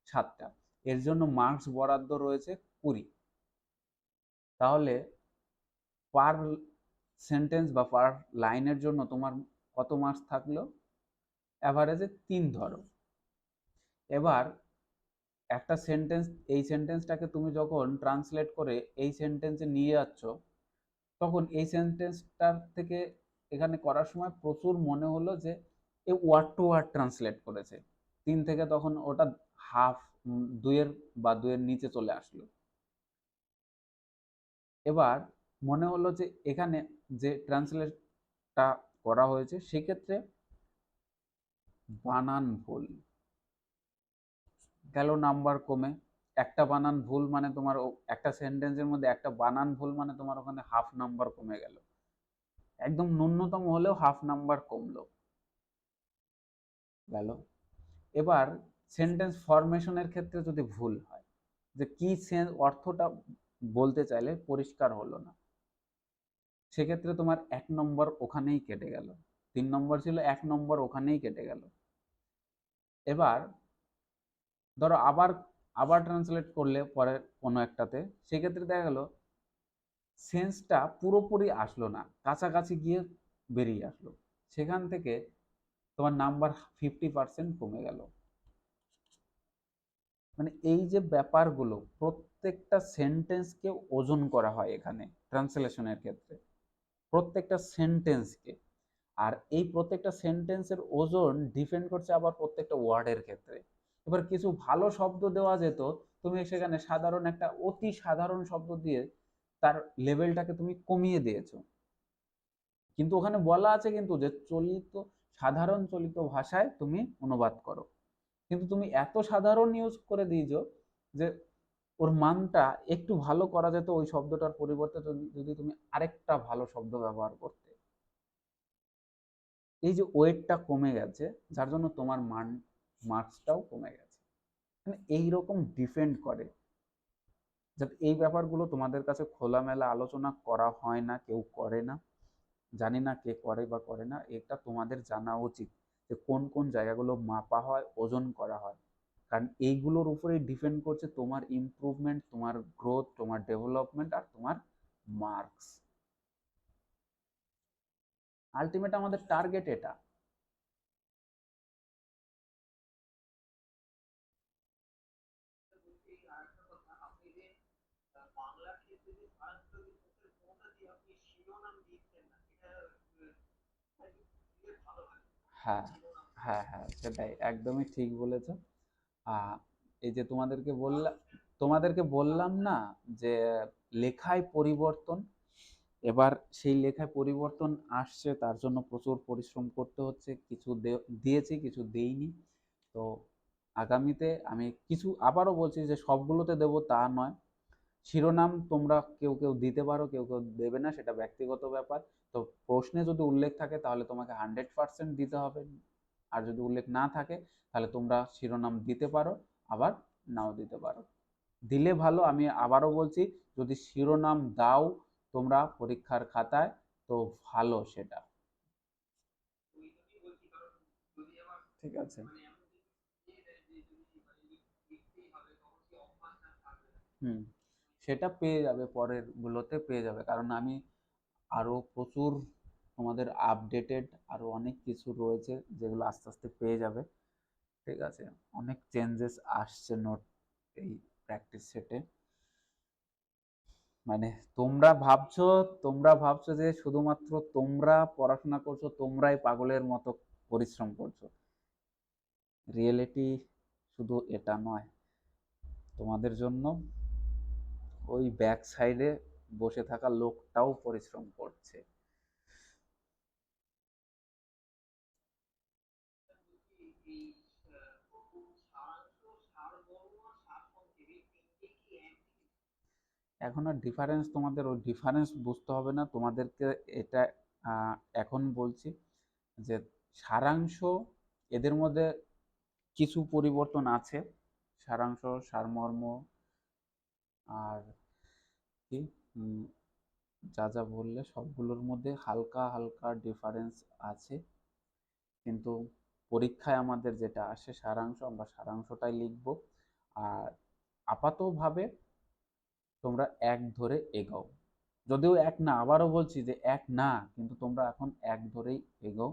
7টা, এর জন্য মার্কস বরাদ্দ রয়েছে 20, তাহলে পার সেন্টেন্স বা পার লাইনের জন্য তোমার কত মার্কস থাকলো, অ্যাভারেজে 3 ধরো। এবার একটা সেন্টেন্স, এই সেন্টেন্সটাকে তুমি যখন ট্রান্সলেট করে এই সেন্টেন্সে নিয়ে যাচ্ছ, তখন এই সেন্টেন্সটার থেকে এখানে করার সময় প্রচুর মনে হলো যে এ ওয়ার্ড টু ওয়ার্ড ট্রান্সলেট করেছে। 3 থেকে তখন ওটা হাফ, 2 এর বা 2 এর নিচে চলে আসলো। এবার মনে হলো যে এখানে যে ট্রান্সলেটটা করা হয়েছে সেক্ষেত্রে বানান ভুল গেল, নাম্বার কমে। একটা বানান ভুল মানে তোমার একটা সেন্টেন্সের মধ্যে একটা বানান ভুল মানে তোমার ওখানে হাফ নাম্বার কমে গেল, একদম ন্যূনতম হলেও হাফ নাম্বার কমলো গেল। এবার সেন্টেন্স ফরমেশনের ক্ষেত্রে যদি ভুল হয়, যে কি অর্থটা বলতে চাইলে পরিষ্কার হলো না, সেক্ষেত্রে তোমার 1 নম্বর ওখানেই কেটে গেল। 3 নম্বর ছিল, 1 নম্বর ওখানেই কেটে গেল। এবার ধরো আবার আবার ট্রান্সলেট করলে পরে কোনো একটাতে, সেক্ষেত্রে দেখা গেল সেন্সটা পুরোপুরি আসলো না, কাছাকাছি গিয়ে বেরিয়ে আসলো, সেখান থেকে তোমার নাম্বার 50% কমে গেল। মানে এই যে ব্যাপারগুলো, প্রত্যেকটা সেন্টেন্সকে ওজন করা হয় এখানে ট্রান্সলেশনের ক্ষেত্রে, প্রত্যেকটা সেন্টেন্সকে। আর এই প্রত্যেকটা সেন্টেন্সের ওজন ডিপেন্ড করছে আবার প্রত্যেকটা ওয়ার্ডের ক্ষেত্রে। এবার কিছু ভালো শব্দ দেওয়া যেত, তুমি সেখানে সাধারণ একটা অতি সাধারণ শব্দ দিয়ে তার লেভেলটাকে তুমি কমিয়ে দিয়েছো। কিন্তু ওখানে বলা আছে কিন্তু যে সাধারণ চলিত ভাষায় তুমি অনুবাদ করো, কিন্তু তুমি এত সাধারণ ইউজ করে দিয়েছো যে ওর মানটা একটু ভালো করা যেত, ওই শব্দটার পরিবর্তে যদি তুমি আরেকটা ভালো শব্দ ব্যবহার করতে। এই যে ওয়েটটা কমে গেছে, যার জন্য তোমার মার্কসটাও কমে গেছে। মানে এইরকম ডিপেন্ড করে, যাতে এই ব্যাপারগুলো তোমাদের কাছে খোলামেলা আলোচনা করা হয় না, কেউ করে না, জানি না কে করে বা করে না। এটা তোমাদের জানা উচিত যে কোন কোন জায়গাগুলো মাপা হয়, ওজন করা হয়, কারণ এইগুলোর উপরেই ডিপেন্ড করছে তোমার ইমপ্রুভমেন্ট, তোমার গ্রোথ, তোমার ডেভেলপমেন্ট আর তোমার মার্কস। আলটিমেট আমাদের টার্গেট এটা। হ্যাঁ, হ্যাঁ, হ্যাঁ, সেটাই একদমই ঠিক বলেছো। আহ এই যে তোমাদেরকে বললাম না যে লেখায় পরিবর্তন, এবার সেই লেখায় পরিবর্তন আসছে, তার জন্য প্রচুর পরিশ্রম করতে হচ্ছে, কিছু দিয়েছি কিছু দেইনি। তো আগামীতে আমি কিছু, আবারও বলছি যে সবগুলোতে দেবো তা নয়। শিরোনাম তোমরা কেউ কেউ দিতে পারো, কেউ কেউ দেবে না, সেটা ব্যক্তিগত ব্যাপার। তো প্রশ্নে যদি উল্লেখ থাকে তাহলে তোমাকে 100% দিতে হবে, আর যদি উল্লেখ না থাকে তাহলে তোমরা শিরোনাম দিতে পারো, আবার নাও দিতে পারো। দিলে ভালো, আমি আবারও বলছি, যদি শিরোনাম দাও তোমরা পরীক্ষার খাতায়, তো ভালো সেটা। ঠিক আছে। হুম, সেটা পেয়ে যাবে, পরের গুলোতে পেয়ে যাবে, কারণ আমি আরো প্রচুর তোমাদের আপডেটেড আরো অনেক কিছু রয়েছে যেগুলো আস্তে আস্তে পেয়ে যাবে। ঠিক আছে, অনেক চেঞ্জেস আসছে নোট এই প্র্যাকটিস সেটে। মানে তোমরা ভাবছো যে শুধুমাত্র তোমরা পড়াশোনা করছো, তোমরাই পাগলের মতো পরিশ্রম করছো। রিয়েলিটি শুধু এটা নয়, তোমাদের জন্য ওই ব্যাক সাইডে বসে থাকা লোকটাও পরিশ্রম করছে। এখন আর ডিফারেন্স, তোমাদের ওই ডিফারেন্স বুঝতে হবে না তোমাদেরকে। এটা এখন বলছি যে সারাংশ, এদের মধ্যে কিছু পরিবর্তন আছে, সারাংশ, সারমর্ম আর কি, যা যা বললে সবগুলোর মধ্যে হালকা হালকা ডিফারেন্স আছে, কিন্তু পরীক্ষায় আমাদের যেটা আসে সারাংশ, আমরা সারাংশটাই লিখব। আর আপাতভাবে তোমরা 1 ধরে এগোও, যদিও 1 না, আবারও বলছি যে 1 না, কিন্তু তোমরা এখন 1 ধরেই এগোও।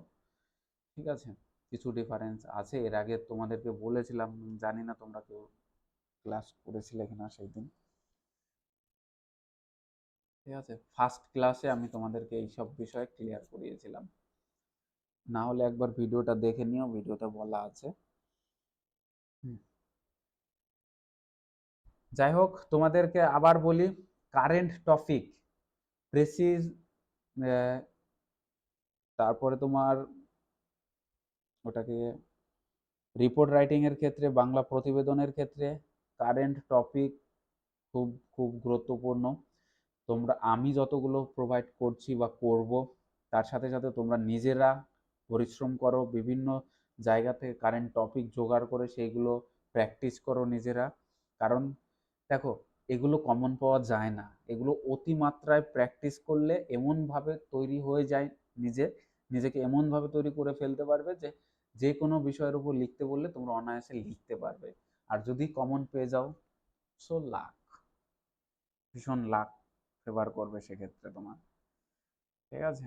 ঠিক আছে, কিছু ডিফারেন্স আছে, এর আগে তোমাদেরকে বলেছিলাম, জানি না তোমরা কেউ ক্লাস করেছিলে কিনা সেই দিন। ঠিক আছে, ফার্স্ট ক্লাসে আমি তোমাদেরকে এইসব বিষয়ে ক্লিয়ার করিয়েছিলাম। না হলে একবার ভিডিওটা দেখে নিও, ভিডিওতে বলা আছে। হুম। যাই হোক, তোমাদেরকে আবার বলি, কারেন্ট টপিক, প্রেসিজ, তারপরে তোমার ওটাকে রিপোর্ট রাইটিং এর ক্ষেত্রে, বাংলা প্রতিবেদনের ক্ষেত্রে কারেন্ট টপিক খুব খুব গুরুত্বপূর্ণ। আমি যতগুলো প্রোভাইড করছি বা করব, তার সাথে সাথে তোমরা নিজেরা পরিশ্রম করো, বিভিন্ন জায়গা থেকে কারেন্ট টপিক জোগাড় করে সেইগুলো প্র্যাকটিস করো নিজেরা। কারণ দেখো, এগুলো কমন পাওয়া যায় না, এগুলো অতিমাত্রায় প্র্যাকটিস করলে এমনভাবে তৈরি হয়ে যায়, নিজেকে এমনভাবে তৈরি করে ফেলতে পারবে যে যে কোনো বিষয়ের উপর লিখতে বললে তোমরা অনায়াসে লিখতে পারবে। আর যদি কমন পেয়ে যাও, সো লাক, ভীষণ লাক ফেভার করবে সেক্ষেত্রে তোমার। ঠিক আছে,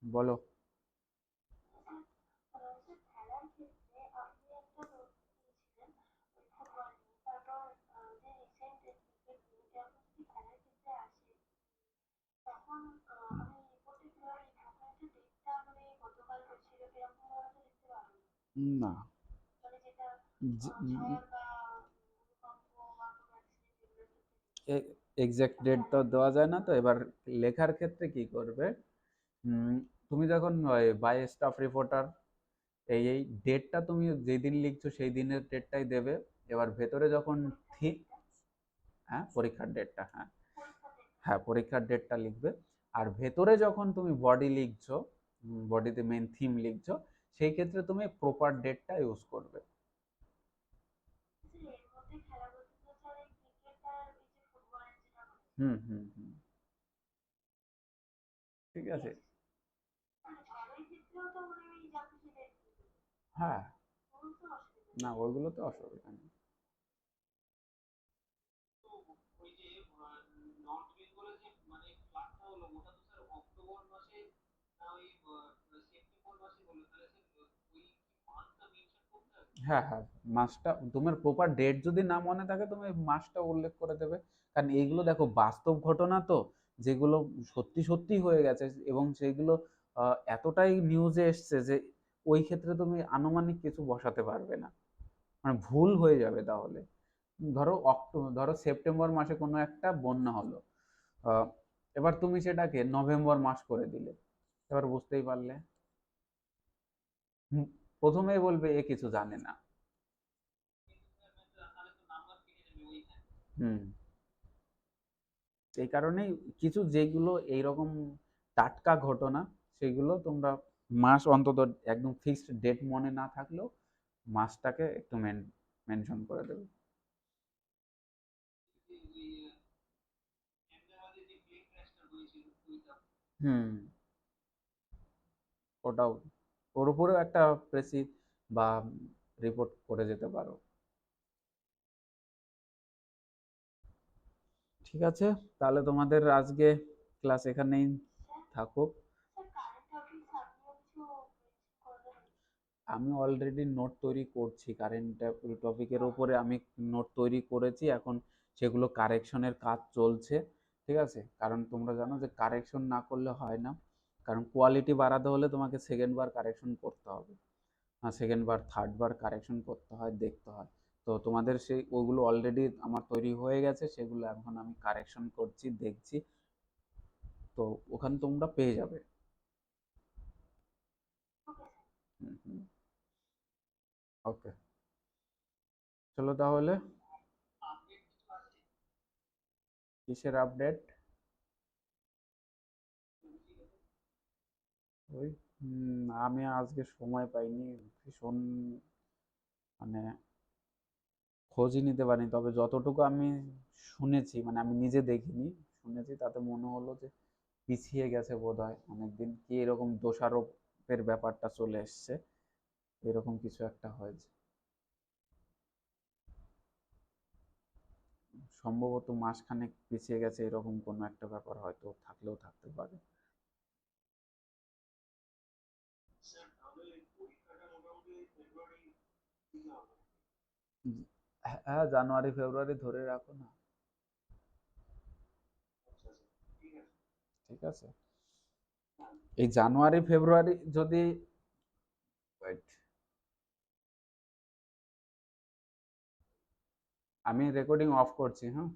বলো। না, এক্সাক্ট ডেট তো দেওয়া যায় না। তো এবার লেখার ক্ষেত্রে কি করবে, তুমি যখন বাই স্টাফ রিপোর্টার, এই ডেটটা তুমি যেদিন লিখছো সেই দিনের ডেটটাই দেবে। এবার ভেতরে যখন থিম, হ্যাঁ পরীক্ষার ডেটটা, হ্যাঁ হ্যাঁ পরীক্ষার ডেটটা লিখবে। আর ভেতরে যখন তুমি বডি লিখছো, বডিতে মেন থিম লিখছো, সেই ক্ষেত্রে তুমি প্রপার ডেটটা ইউজ করবে। হুম হুম হুম। ঠিক আছে। হ্যাঁ, না ওইগুলোতে অসুবিধা নেই। হ্যাঁ হ্যাঁ, মাসটা তোমার প্রপার ডেট যদি না মনে থাকে, তুমি মাসটা উল্লেখ করে দেবে। কারণ এইগুলো দেখো বাস্তব ঘটনা তো, যেগুলো সত্যি সত্যি হয়ে গেছে, এবং সেইগুলো এতটাই নিউজে এসছে যে ওই ক্ষেত্রে তুমি আনুমানিক কিছু বসাতে পারবে না, মানে ভুল হয়ে যাবে তাহলে। ধরো সেপ্টেম্বর মাসে কোনো একটা বন্যা হলো, আহ, এবার তুমি সেটাকে নভেম্বর মাস করে দিলে, এবার বুঝতেই পারলে। হুম, প্রথমেই বলবে এ কিছু জানে না। হুম। এই কারণেই কিছু যেগুলো এইরকম টাটকা ঘটনা, সেগুলো তোমরা মাস অন্তত, একদম ফিক্সড ডেট মনে না থাকলেও মাসটাকে একটু মেনশন করে দেবে। হুম, ওটাও, ওর উপরেও একটা প্রেসি বা রিপোর্ট করে যেতে পারো। ঠিক আছে, তাহলে তোমাদের আজকে ক্লাস এখানেই থাকুক। আমি অলরেডি নোট তৈরি করছি, কারেন্ট টপিকের উপরে আমি নোট তৈরি করেছি, এখন সেগুলো কারেকশনের কাজ চলছে। ঠিক আছে, কারণ তোমরা জানো যে কারেকশন না করলে হয় না, কারণ কোয়ালিটি বাড়াতে হলে তোমাকে সেকেন্ড বার কারেকশন করতে হবে, আর সেকেন্ড বার থার্ড বার কারেকশন করতে হয়, দেখতে হয়। তো তোমাদের সেই ওগুলো অলরেডি আমার তৈরি হয়ে গেছে, সেগুলো এখন আমি কারেকশন করছি, দেখছি। তো ওখানে তোমরা পেয়ে যাবে। হুম হুম। ওকে, চলো তাহলে। কিসের আপডেট? ওই, আমি আজকে সময় পাইনি, ভীষণ, মানে খোঁজই নিতে পারিনি। তবে যতটুকু আমি শুনেছি, মানে আমি নিজে দেখিনি, শুনেছি, তাতে মনে হলো যে পিছিয়ে গেছে বোধহয় অনেকদিন, কি এরকম দোষারোপের ব্যাপারটা চলে এসছে, এরকম কিছু একটা হয়েছে। সম্ভবত মাসখানেক পিছিয়ে গেছে, এরকম কোনো একটা ব্যাপার হয়তো থাকলেও থাকতে পারে। হ্যাঁ, জানুয়ারি ফেব্রুয়ারি ধরে রাখো না। ঠিক আছে? এই জানুয়ারি ফেব্রুয়ারি যদি ওয়েট, আমি রেকর্ডিং অফ করছি, হ্যাঁ?